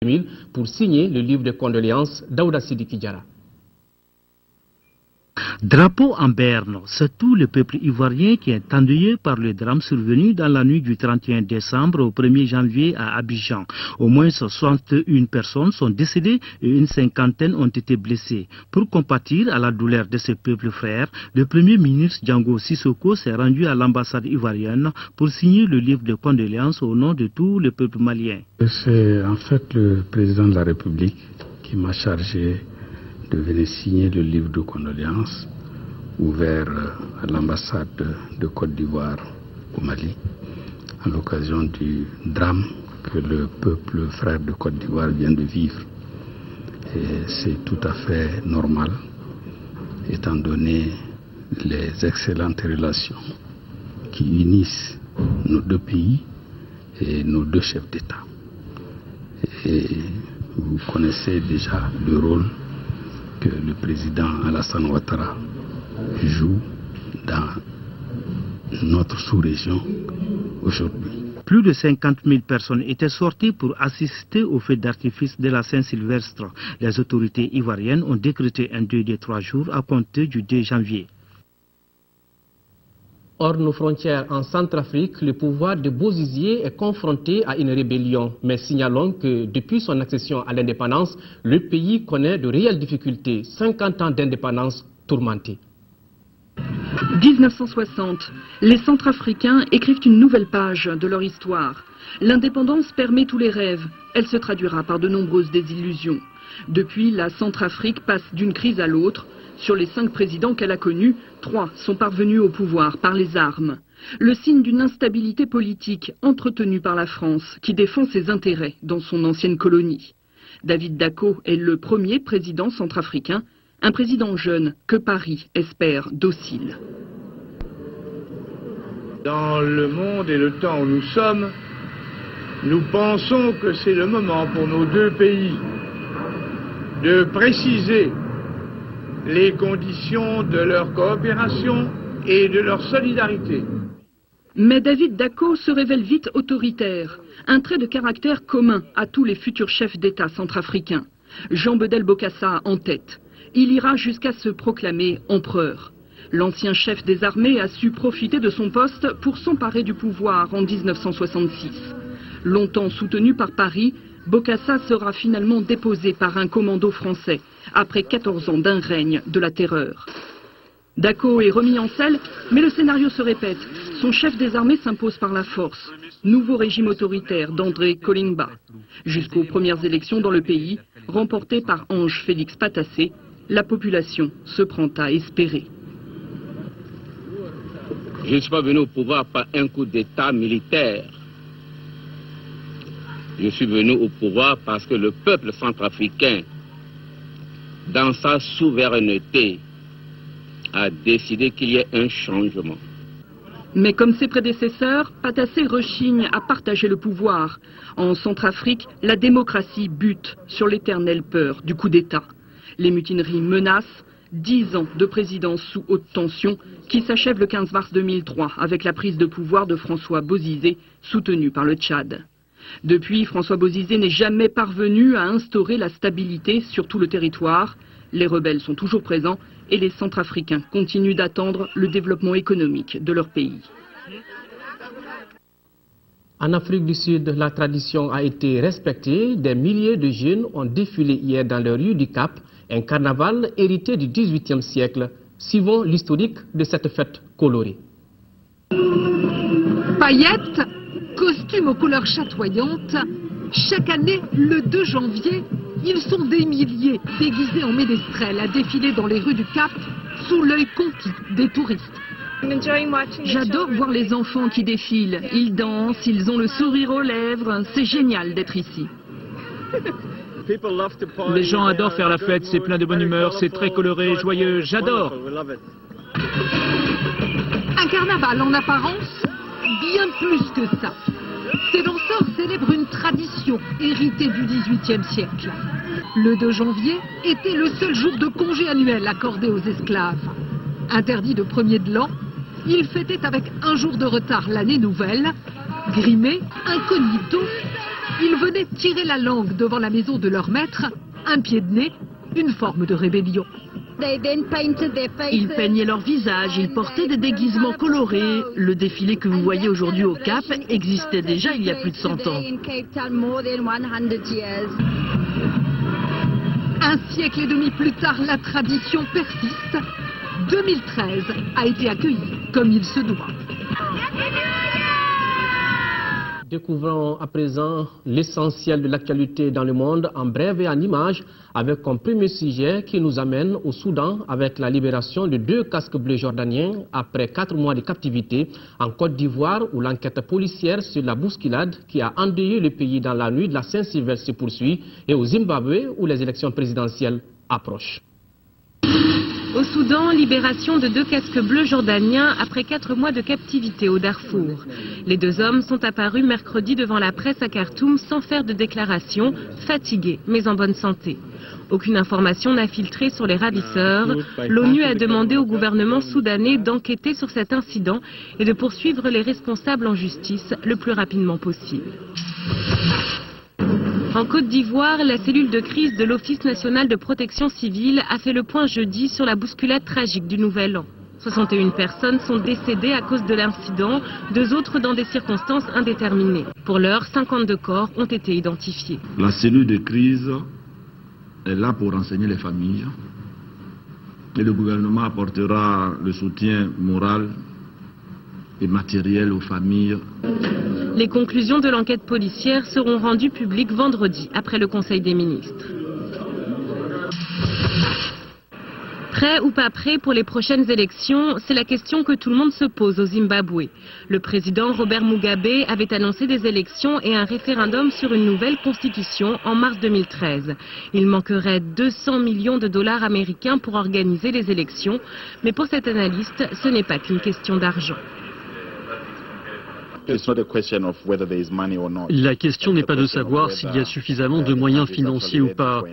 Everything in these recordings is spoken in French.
2000 pour signer le livre de condoléances d'Aouda Sidiki Diarra. Drapeau en berne, c'est tout le peuple ivoirien qui est endeuillé par le drame survenu dans la nuit du 31 décembre au 1er janvier à Abidjan. Au moins 61 personnes sont décédées et une cinquantaine ont été blessées. Pour compatir à la douleur de ce peuple frère, le Premier ministre Django Sissoko s'est rendu à l'ambassade ivoirienne pour signer le livre de condoléances au nom de tout le peuple malien. C'est en fait le président de la République qui m'a chargé de venir signer le livre de condoléances ouvert à l'ambassade de Côte d'Ivoire au Mali à l'occasion du drame que le peuple frère de Côte d'Ivoire vient de vivre. Et c'est tout à fait normal étant donné les excellentes relations qui unissent nos deux pays et nos deux chefs d'État. Et vous connaissez déjà le rôle que le président Alassane Ouattara joue dans notre sous-région aujourd'hui. Plus de 50 000 personnes étaient sorties pour assister au feu d'artifice de la Saint-Sylvestre. Les autorités ivoiriennes ont décrété un deuil de 3 jours à compter du 2 janvier. Hors nos frontières, en Centrafrique, le pouvoir de Bozizé est confronté à une rébellion. Mais signalons que depuis son accession à l'indépendance, le pays connaît de réelles difficultés. 50 ans d'indépendance tourmentée. 1960, les Centrafricains écrivent une nouvelle page de leur histoire. L'indépendance permet tous les rêves. Elle se traduira par de nombreuses désillusions. Depuis, la Centrafrique passe d'une crise à l'autre. Sur les 5 présidents qu'elle a connus, 3 sont parvenus au pouvoir par les armes. Le signe d'une instabilité politique entretenue par la France qui défend ses intérêts dans son ancienne colonie. David Dacko est le premier président centrafricain, un président jeune que Paris espère docile. Dans le monde et le temps où nous sommes, nous pensons que c'est le moment pour nos deux pays de préciser les conditions de leur coopération et de leur solidarité. Mais David Dacko se révèle vite autoritaire, un trait de caractère commun à tous les futurs chefs d'État centrafricains. Jean Bedel Bokassa en tête. Il ira jusqu'à se proclamer empereur. L'ancien chef des armées a su profiter de son poste pour s'emparer du pouvoir en 1966. Longtemps soutenu par Paris, Bokassa sera finalement déposé par un commando français après 14 ans d'un règne de la terreur. Dacko est remis en selle, mais le scénario se répète. Son chef des armées s'impose par la force. Nouveau régime autoritaire d'André Kolingba. Jusqu'aux premières élections dans le pays, remportées par Ange Félix Patassé, la population se prend à espérer. Je ne suis pas venu au pouvoir par un coup d'État militaire. Je suis venu au pouvoir parce que le peuple centrafricain, dans sa souveraineté, a décidé qu'il y ait un changement. Mais comme ses prédécesseurs, Patassé rechigne à partager le pouvoir. En Centrafrique, la démocratie bute sur l'éternelle peur du coup d'État. Les mutineries menacent. 10 ans de présidence sous haute tension qui s'achève le 15 mars 2003 avec la prise de pouvoir de François Bozizé, soutenu par le Tchad. Depuis, François Bozizé n'est jamais parvenu à instaurer la stabilité sur tout le territoire. Les rebelles sont toujours présents et les Centrafricains continuent d'attendre le développement économique de leur pays. En Afrique du Sud, la tradition a été respectée. Des milliers de jeunes ont défilé hier dans les rues du Cap, un carnaval hérité du XVIIIe siècle. Suivons l'historique de cette fête colorée. Paillettes, costumes aux couleurs chatoyantes. Chaque année, le 2 janvier, ils sont des milliers déguisés en ménestrels à défiler dans les rues du Cap sous l'œil conquis des touristes. J'adore voir les enfants qui défilent. Ils dansent, ils ont le sourire aux lèvres. C'est génial d'être ici. Les gens adorent faire la fête, c'est plein de bonne humeur, c'est très coloré, joyeux, j'adore. Un carnaval en apparence, bien plus que ça. Ces danseurs célèbrent une tradition héritée du XVIIIe siècle. Le 2 janvier était le seul jour de congé annuel accordé aux esclaves. Interdit de 1er de l'an, ils fêtaient avec un jour de retard l'année nouvelle, grimés, incognito, Ils venaient tirer la langue devant la maison de leur maître, un pied de nez, une forme de rébellion. Ils peignaient leur visage, ils portaient des déguisements colorés. Le défilé que vous voyez aujourd'hui au Cap existait déjà il y a plus de 100 ans. Un siècle et demi plus tard, la tradition persiste. 2013 a été accueilli comme il se doit. Découvrons à présent l'essentiel de l'actualité dans le monde en bref et en images avec comme premier sujet qui nous amène au Soudan avec la libération de 2 casques bleus jordaniens après 4 mois de captivité, en Côte d'Ivoire où l'enquête policière sur la bousculade qui a endeuillé le pays dans la nuit de la Saint-Sylvestre se poursuit, et au Zimbabwe où les élections présidentielles approchent. Au Soudan, libération de 2 casques bleus jordaniens après 4 mois de captivité au Darfour. Les 2 hommes sont apparus mercredi devant la presse à Khartoum sans faire de déclaration, fatigués mais en bonne santé. Aucune information n'a filtré sur les ravisseurs. L'ONU a demandé au gouvernement soudanais d'enquêter sur cet incident et de poursuivre les responsables en justice le plus rapidement possible. En Côte d'Ivoire, la cellule de crise de l'Office national de protection civile a fait le point jeudi sur la bousculade tragique du Nouvel An. 61 personnes sont décédées à cause de l'incident, 2 autres dans des circonstances indéterminées. Pour l'heure, 52 corps ont été identifiés. La cellule de crise est là pour renseigner les familles et le gouvernement apportera le soutien moral et matériel aux familles. Les conclusions de l'enquête policière seront rendues publiques vendredi après le Conseil des ministres. Prêt ou pas prêt pour les prochaines élections, c'est la question que tout le monde se pose au Zimbabwe. Le président Robert Mugabe avait annoncé des élections et un référendum sur une nouvelle constitution en mars 2013. Il manquerait 200 millions de dollars américains pour organiser les élections, mais pour cet analyste, ce n'est pas qu'une question d'argent. La question n'est pas de savoir s'il y a suffisamment de moyens financiers ou pas.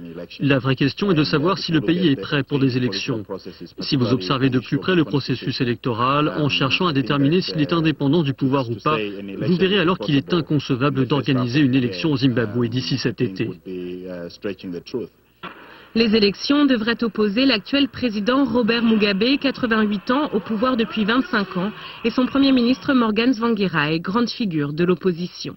La vraie question est de savoir si le pays est prêt pour des élections. Si vous observez de plus près le processus électoral, en cherchant à déterminer s'il est indépendant du pouvoir ou pas, vous verrez alors qu'il est inconcevable d'organiser une élection au Zimbabwe d'ici cet été. Les élections devraient opposer l'actuel président Robert Mugabe, 88 ans, au pouvoir depuis 25 ans, et son premier ministre Morgan Tsvangirai, grande figure de l'opposition.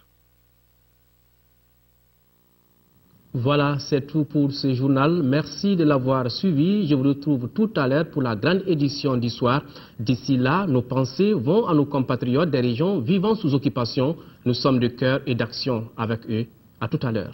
Voilà, c'est tout pour ce journal. Merci de l'avoir suivi. Je vous retrouve tout à l'heure pour la grande édition du soir. D'ici là, nos pensées vont à nos compatriotes des régions vivant sous occupation. Nous sommes de cœur et d'action avec eux. À tout à l'heure.